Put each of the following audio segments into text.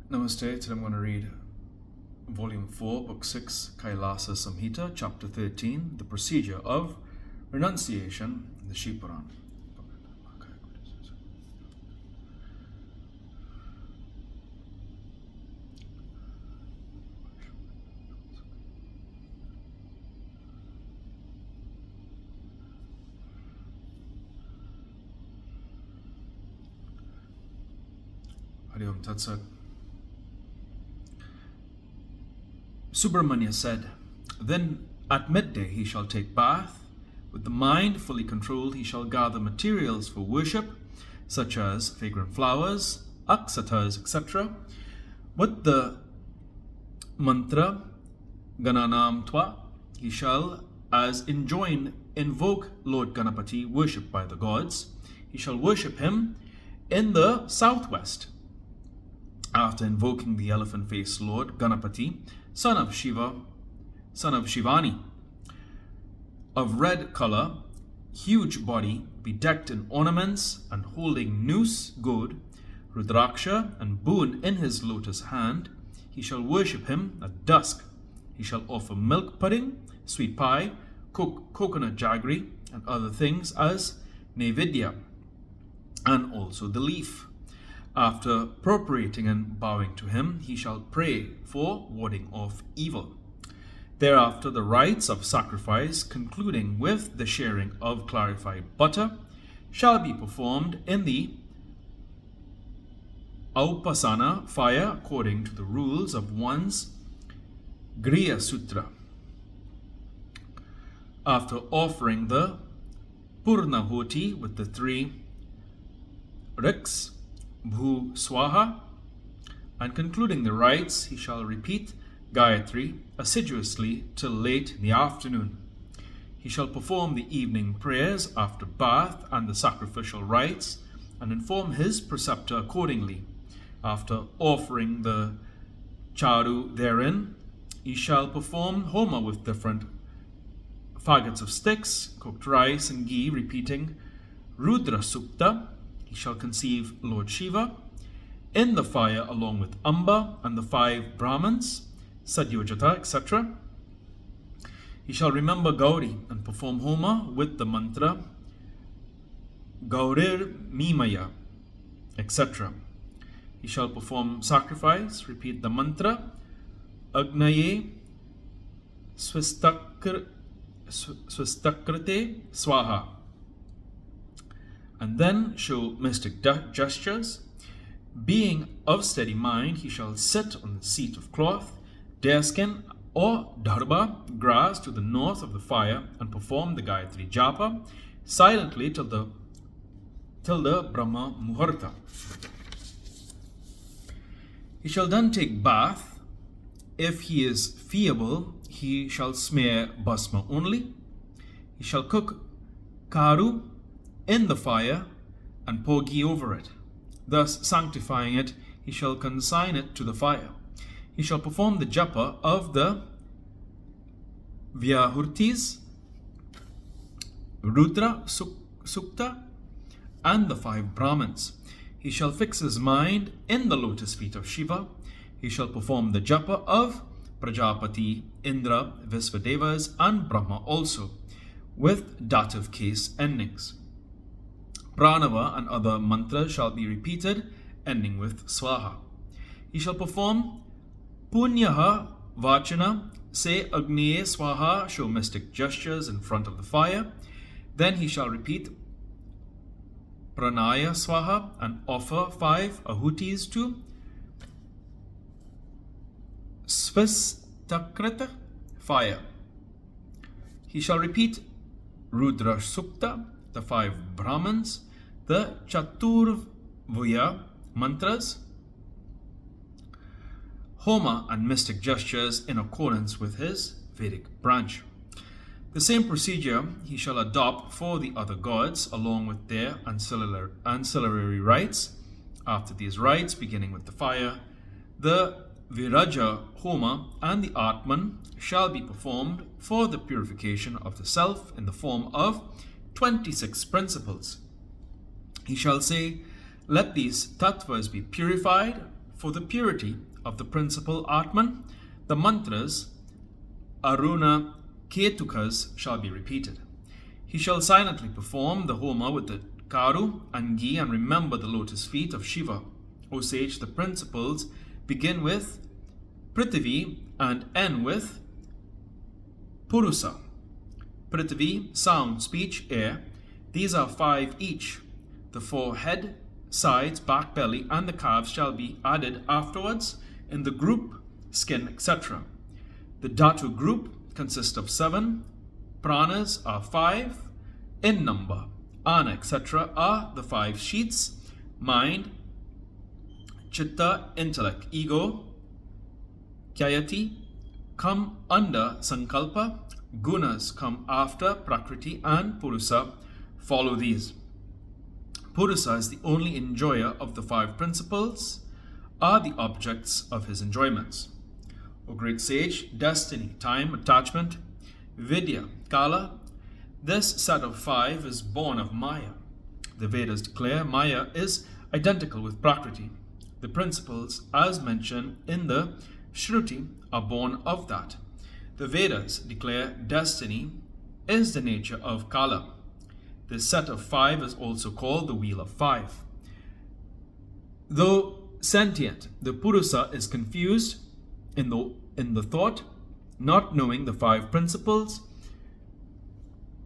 Namaste. Today I'm going to read Volume 4, Book 6, Kailasa Samhita, Chapter 13, The Procedure of Renunciation, the Shiva Puran. Hari Om Tat Sat. Subramanya said, "Then at midday he shall take bath. With the mind fully controlled, he shall gather materials for worship, such as fragrant flowers, aksatas, etc. With the mantra Gananam Twa, he shall, as enjoined, invoke Lord Ganapati, worshipped by the gods. He shall worship him in the southwest. After invoking the elephant-faced Lord Ganapati, son of Shiva, son of Shivani, of red color, huge body, bedecked in ornaments, and holding noose, goad, rudraksha, and boon in his lotus hand, he shall worship him at dusk. He shall offer milk pudding, sweet pie, coconut jaggery, and other things as naivedya, and also the leaf. After appropriating and bowing to him, he shall pray for warding off evil. Thereafter, the rites of sacrifice, concluding with the sharing of clarified butter, shall be performed in the Aupasana fire according to the rules of one's Griya Sutra. After offering the Purnahoti with the three Riks, Bhu Swaha, and concluding the rites, he shall repeat Gayatri assiduously till late in the afternoon. He shall perform the evening prayers after bath and the sacrificial rites, and inform his preceptor accordingly. After offering the charu therein, he shall perform homa with different faggots of sticks, cooked rice, and ghee, repeating Rudra Sukta. He shall conceive Lord Shiva in the fire along with Amba and the 5 Brahmins, Sadyojata, etc. He shall remember Gauri and perform Homa with the mantra Gaurir Mimaya, etc. He shall perform sacrifice, repeat the mantra Agnaye Swistakrite Swaha, and then show mystic gestures. Being of steady mind, he shall sit on the seat of cloth, deerskin, or dharba, grass to the north of the fire, and perform the Gayatri Japa silently till the Brahma Muhurta. He shall then take bath. If he is feeble, he shall smear basma only. He shall cook karu in the fire and pour ghee over it, thus sanctifying it. He shall consign it to the fire. He shall perform the japa of the Vyahurtis, Rudra Sukta, and the 5 Brahmins. He shall fix his mind in the lotus feet of Shiva. He shall perform the japa of Prajapati, Indra, Visvadevas, and Brahma also, with dative case endings. Pranava and other mantras shall be repeated, ending with Swaha. He shall perform Punyaha Vachana, say Agniye Swaha, show mystic gestures in front of the fire. Then he shall repeat Pranaya Swaha and offer 5 ahutis to Svistakrita fire. He shall repeat Rudra Sukta, the 5 Brahmins, the Chaturvuya mantras, Homa, and mystic gestures in accordance with his Vedic branch. The same procedure he shall adopt for the other gods, along with their ancillary rites. After these rites, beginning with the fire, the Viraja Homa and the Atman shall be performed for the purification of the self in the form of 26 principles. He shall say, "Let these tattvas be purified for the purity of the principal Atman, the mantras Aruna Ketukas shall be repeated. He shall silently perform the Homa with the Karu and Ghee and remember the lotus feet of Shiva. O sage, the principles begin with Prithvi and end with Purusa. Prithvi, sound, speech, air. These are 5 each. The 4 head, sides, back, belly, and the calves shall be added afterwards in the group, skin, etc. The Dhatu group consists of 7. Pranas are 5 in number. Ana, etc. are the 5 sheets. Mind, Chitta, intellect, ego, Kyayati come under Sankalpa. Gunas come after Prakriti, and Purusa follow these. Purusa is the only enjoyer of the 5 principles, are the objects of his enjoyments. O great sage, destiny, time, attachment, Vidya, Kala, this set of 5 is born of Maya. The Vedas declare Maya is identical with Prakriti. The principles, as mentioned in the Shruti, are born of that. The Vedas declare destiny is the nature of Kala. This set of 5 is also called the Wheel of 5. Though sentient, the Purusa is confused in the thought, not knowing the 5 principles.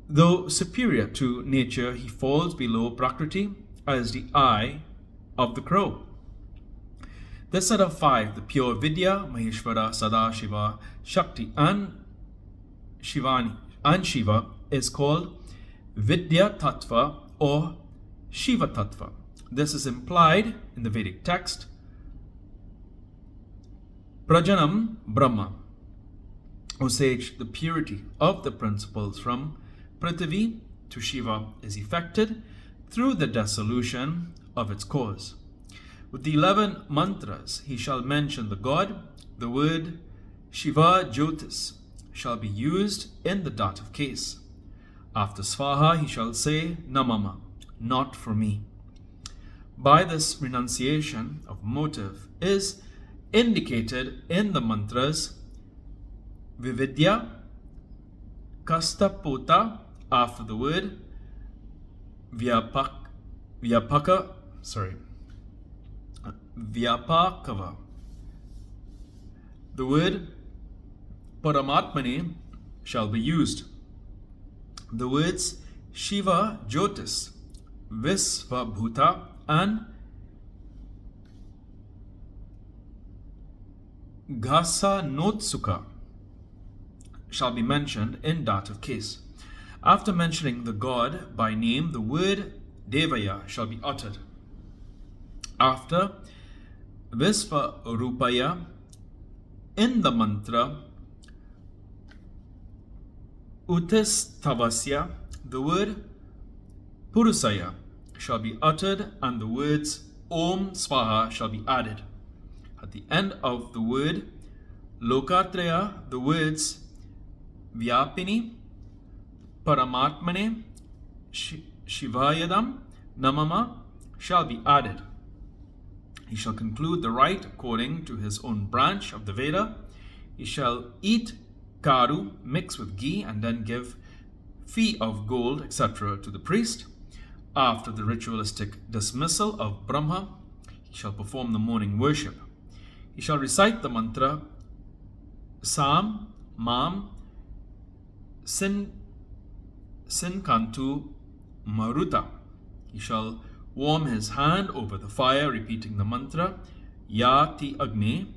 Though superior to nature, he falls below Prakriti as the eye of the crow. This set of 5, the pure Vidya, Maheshwara, Sadashiva, Shakti, and Shivani and Shiva, is called Vidya Tattva or Shiva Tattva. This is implied in the Vedic text. Prajanam Brahma. O sage, the purity of the principles from Prithvi to Shiva is effected through the dissolution of its cause. With the 11 mantras, he shall mention the God. The word Shiva Jyotis shall be used in the dative case. After Svaha, he shall say Namama, not for me. By this renunciation of motive is indicated in the mantras Vividya, Kastapota, after the word Vyapakava. The word Paramatmane shall be used. The words Shiva Jyotis, Visvabhuta, and Ghasa Notsuka shall be mentioned in dative case. After mentioning the God by name, the word Devaya shall be uttered. After Visvarupaya, in the mantra Utistavasya, the word Purusaya shall be uttered, and the words Om Svaha shall be added. At the end of the word Lokatraya, the words Vyapini, Paramatmane, Shivayadam, Namama shall be added. He shall conclude the rite according to his own branch of the Veda. He shall eat karu mixed with ghee and then give fee of gold, etc. to the priest. After the ritualistic dismissal of Brahma, he shall perform the morning worship. He shall recite the mantra Sam, Mam, Sinkantu, Maruta. He shall warm his hand over the fire, repeating the mantra Yati Agni,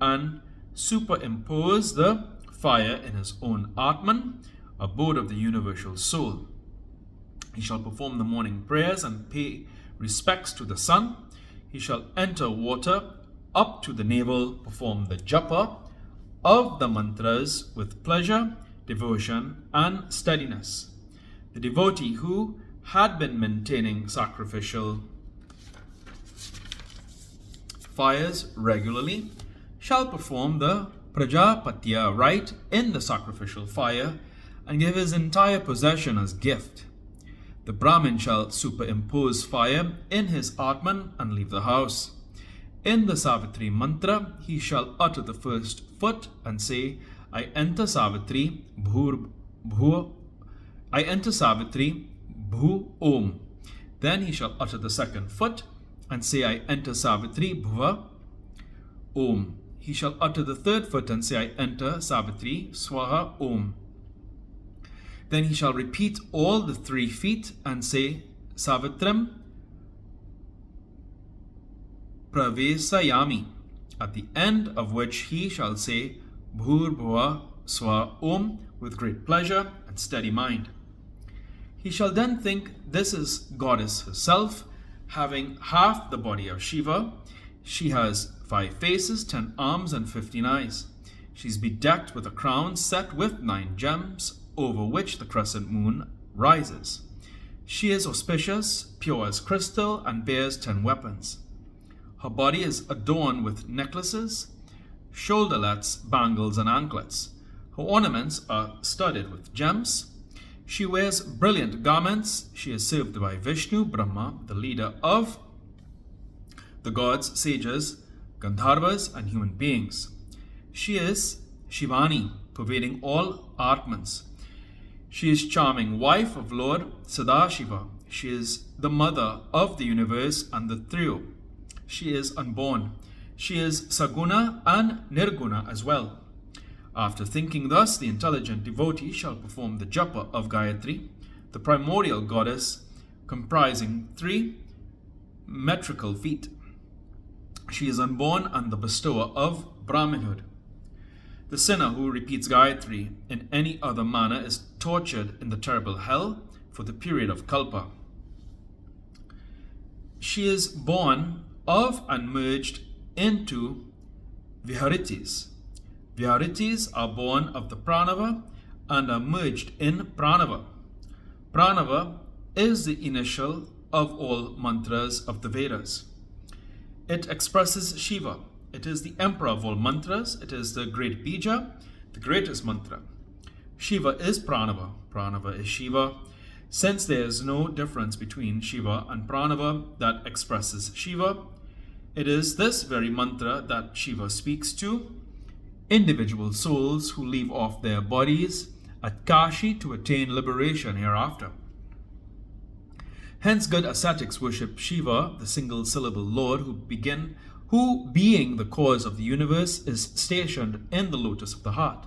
and superimpose the fire in his own Atman, abode of the universal soul. He shall perform the morning prayers and pay respects to the sun. He shall enter water up to the navel, perform the japa of the mantras with pleasure, devotion, and steadiness. The devotee who had been maintaining sacrificial fires regularly shall perform the Prajapatya rite in the sacrificial fire and give his entire possession as gift. The Brahmin shall superimpose fire in his Atman and leave the house. In the Savitri mantra, he shall utter the first foot and say, I enter Savitri Bhu Om. Then he shall utter the second foot and say, I enter Savitri Bhuva Om. He shall utter the third foot and say, I enter Savitri Swaha Om. Then he shall repeat all the 3 feet and say, Savitram Pravesayami, at the end of which he shall say, Bhurbhuva Swa Om, with great pleasure and steady mind. He shall then think this is goddess herself, having half the body of Shiva. She has 5 faces, 10 arms, and 15 eyes. She is bedecked with a crown set with 9 gems, over which the crescent moon rises. She is auspicious, pure as crystal, and bears 10 weapons. Her body is adorned with necklaces, shoulderlets, bangles, and anklets. Her ornaments are studded with gems. She wears brilliant garments. She is served by Vishnu, Brahma, the leader of the gods, sages, Gandharvas, and human beings. She is Shivani, pervading all Atmans. She is charming wife of Lord Sadashiva. She is the mother of the universe and the Triyo. She is unborn. She is Saguna and Nirguna as well. After thinking thus, the intelligent devotee shall perform the japa of Gayatri, the primordial goddess, comprising 3 metrical feet. She is unborn and the bestower of Brahmanhood. The sinner who repeats Gayatri in any other manner is tortured in the terrible hell for the period of Kalpa. She is born of and merged into Viharitis. Viharitis are born of the Pranava and are merged in Pranava. Pranava is the initial of all mantras of the Vedas. It expresses Shiva. It is the emperor of all mantras. It is the great bija, the greatest mantra. Shiva is Pranava. Pranava is Shiva. Since there is no difference between Shiva and Pranava that expresses Shiva, it is this very mantra that Shiva speaks to individual souls who leave off their bodies at Kashi to attain liberation hereafter. Hence good ascetics worship Shiva, the single syllable Lord, who being the cause of the universe is stationed in the lotus of the heart.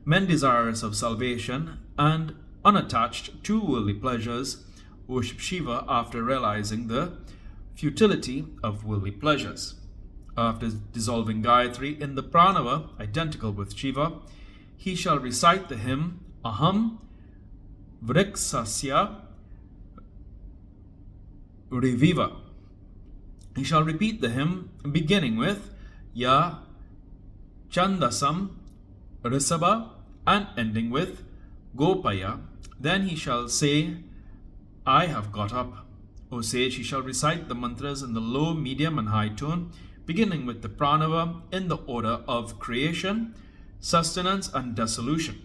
Men desirous of salvation and unattached to worldly pleasures worship Shiva after realizing the futility of worldly pleasures. After dissolving Gayatri in the Pranava, identical with Shiva, he shall recite the hymn Aham Vriksasya Reviva. He shall repeat the hymn beginning with Ya Chandasam Risabha and ending with Gopaya. Then he shall say, I have got up. O sage, he shall recite the mantras in the low, medium, and high tone, beginning with the pranava in the order of creation, sustenance, and dissolution.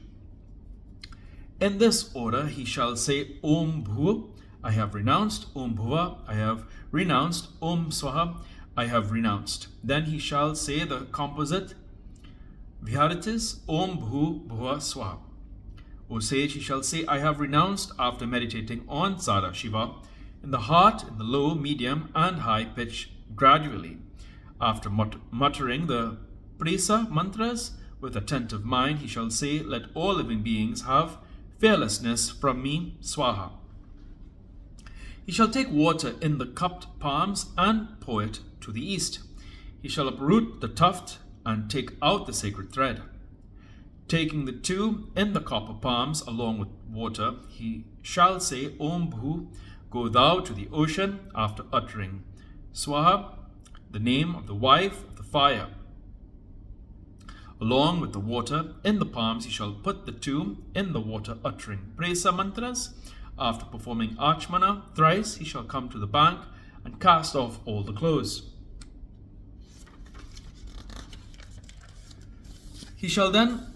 In this order, he shall say Om Bhu, I have renounced. Om Bhuva, I have renounced. Om Swaha, I have renounced. Then he shall say the composite Viharitis Om Bhu Bhuva Swaha. O sage, he shall say, I have renounced after meditating on Sada Shiva in the heart, in the low, medium, and high pitch gradually. After muttering the Presa mantras with attentive mind, he shall say, let all living beings have fearlessness from me, Swaha. He shall take water in the cupped palms and pour it to the east. He shall uproot the tuft and take out the sacred thread. Taking the 2 in the copper palms along with water, he shall say, Om Bhu, go thou to the ocean, after uttering Swaha, the name of the wife of the fire. Along with the water in the palms, he shall put the 2 in the water, uttering Presa mantras. After performing Achmana thrice, he shall come to the bank and cast off all the clothes. He shall then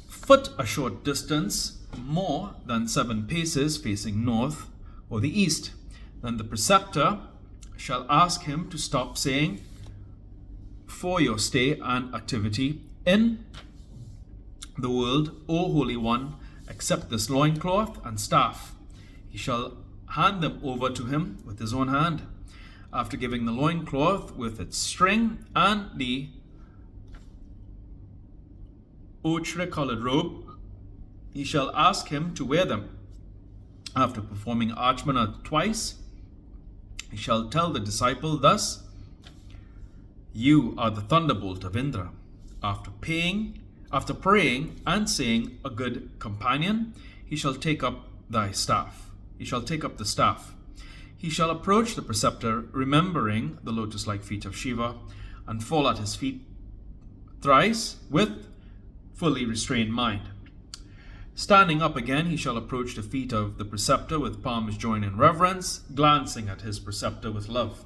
foot a short distance, more than 7 paces, facing north or the east. Then the preceptor shall ask him to stop, saying, for your stay and activity in the world, O Holy One, accept this loincloth and staff. He shall hand them over to him with his own hand. After giving the loincloth with its string and the ochre-colored robe, he shall ask him to wear them. After performing Achmana twice, he shall tell the disciple thus: You are the thunderbolt of Indra. After praying and saying, A good companion, he shall take up the staff. He shall approach the preceptor, remembering the lotus-like feet of Shiva, and fall at his feet thrice with fully restrained mind. Standing up again, he shall approach the feet of the preceptor with palms joined in reverence, glancing at his preceptor with love.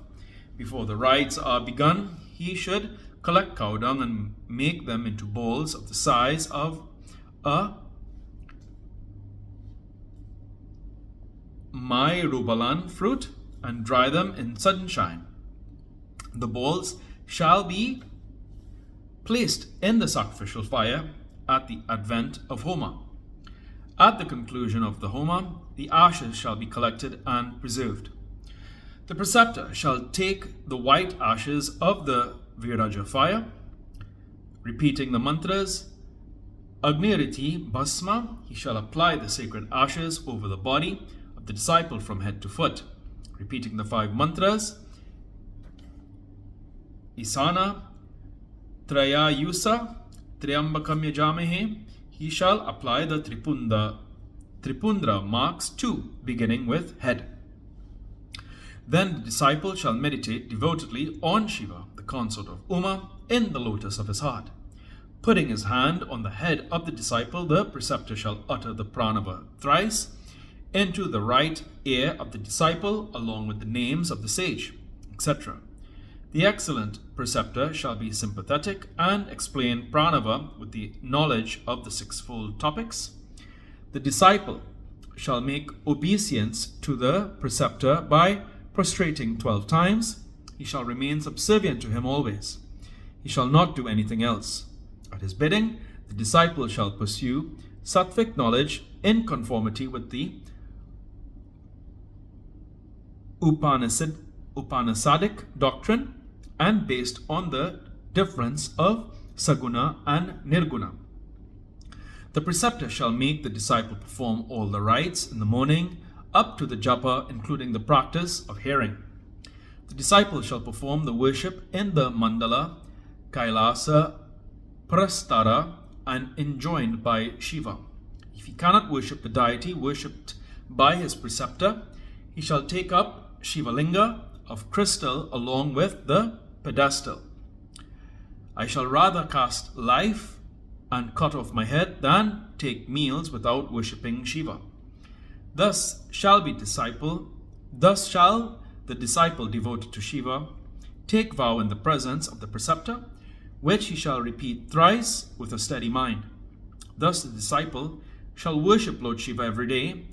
Before the rites are begun, he should collect cow dung and make them into balls of the size of a myrobalan fruit and dry them in sunshine. The balls shall be placed in the sacrificial fire at the advent of Homa. At the conclusion of the Homa, the ashes shall be collected and preserved. The preceptor shall take the white ashes of the Viraja fire, repeating the mantras Agniriti Bhasma. He shall apply the sacred ashes over the body of the disciple from head to foot, repeating the 5 mantras Isana Trayayusa Triambakam Yajamahe. He shall apply the Tripundra marks too, beginning with head. Then the disciple shall meditate devotedly on Shiva, the consort of Uma, in the lotus of his heart. Putting his hand on the head of the disciple, the preceptor shall utter the pranava thrice into the right ear of the disciple, along with the names of the sage, etc. The excellent preceptor shall be sympathetic and explain pranava with the knowledge of the 6-fold topics. The disciple shall make obeisance to the preceptor by prostrating 12 times. He shall remain subservient to him always. He shall not do anything else. At his bidding, the disciple shall pursue sattvic knowledge in conformity with the Upanishadic doctrine and based on the difference of Saguna and Nirguna. The preceptor shall make the disciple perform all the rites in the morning up to the japa, including the practice of hearing. The disciple shall perform the worship in the mandala, Kailasa, Prastara, and enjoined by Shiva. If he cannot worship the deity worshipped by his preceptor, he shall take up Shiva Linga of crystal along with the pedestal. I shall rather cast life and cut off my head than take meals without worshipping Shiva. Thus shall the disciple devoted to Shiva take vow in the presence of the preceptor, which he shall repeat thrice with a steady mind. Thus the disciple shall worship Lord Shiva every day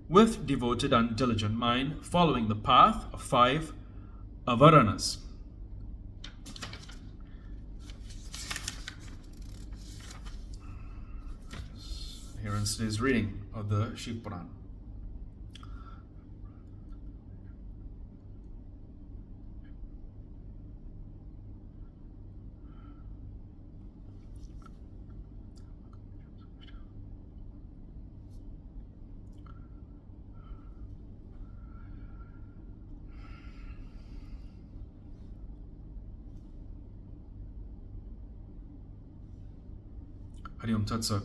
with devoted and diligent mind, following the path of 5 avaranas. Here in today's reading of the Shiva Puran. Hari Om Tat Sat.